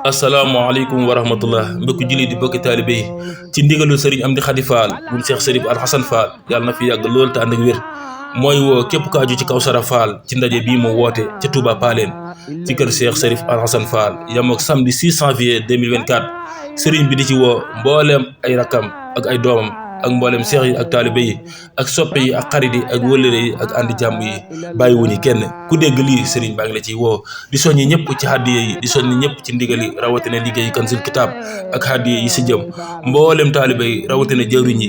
asalaamaaleykum wa rahmatullah mbokki julli di bokki taalibe yi ci ndigalul sëriñ Amdi Xadi Fall bu Cheikh Serif Alxasan Fall yàlla na fi yàgg lool te ànd ak wér mooy woo képp ko aju ci Kawsara Fall ci ndaje bii mu woote ca Touba Paleen ci kër Cheikh Serif Alxasan Fall yam ak samedi 6 janvier 2024 sëriñ bi di ci woo mbooleem ay rakkam ak ay doomam ak mboolem seex yi ak taalibe yi ak soppe yi ak xarit yi ak wëllëre yi ak àndi jàmm yi bàyyiwuñu kenn ku dégg lii sëriñ baa ngi la ciy woo di soññi ñëpp ci hàddiya yi di soññi ñëpp ci ndigali rawatina liggéey Kanzul Kitab ak hàddiya yi si jëm mboolem taalibe yi rawatina jëwriñ yi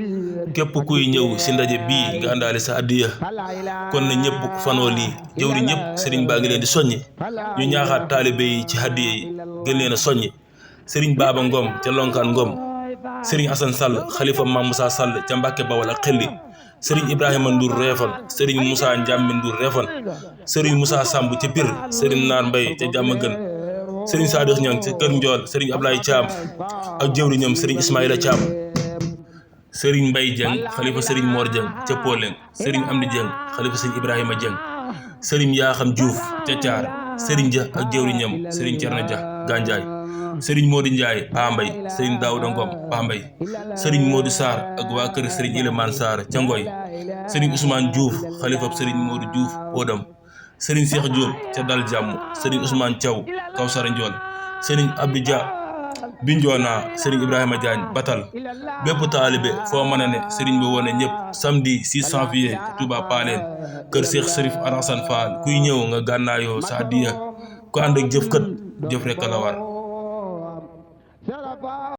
képp kuy ñëw si ndaje bii nga àndaale sa hàddiya kon na ñëpp fanoo lii jëwriñ ñëpp sëriñ baa ngi leen di soññi ñu ñaaxaat taalibe yi ci hàddiya yi gën leen a soññi sëriñ Baaba Ngom ca Lonkaan Ngom sëriñ Assane Sall xalifa Mame Moussa Sall ca Mbàkke Bawal ak xelli sëriñ Ibrahima Ndour Réfal sëriñ Moussa Ndiambe Ndour Réfal sëriñ Moussa Samb ca Pire sëriñ Naar Mbay ca Jàmmagën sëriñ Sadikh Ñang ca Kër Njool sëriñ Ablaye Thiam ak jëwriñam sëriñ Ismaïla Thiam sëriñ Mbay Dieng xalifa sëriñ Mor Dieng ca Poleng sëriñ Amdi Dieng xalifa sëriñ Ibrahima Dieng sëriñ Yaaxam Diouf ca Thiar sëriñ Dia ak jëwriñam sëriñ Cerno Dia Ganjaay sëriñ Modou Ndiaye Pambay sëriñ Daouda Ngom Pambay sëriñ Modou Sarr ak waa kër sëriñ Ilimane Sarr ca Ngoy sëriñ Ousmane Diouf xalifab sëriñ Modou Diouf Podam sëriñ Cheikh Diop ca Dal Jàmm sëriñ Ousmane Thiaw Kawsara Ndiol sëriñ Abdou Dia Binjoona sëriñ Ibrahima Diagne Batal bépp taalibe foo mën a ne sëriñ bi wone ñëpp samedi 6 janvier Touba Paleen kër Cheikh Serif Alxasan Fall kuy ñëw nga gànnaayoo sa hàddiya ku ànd ak jëf kat jëf rekk la war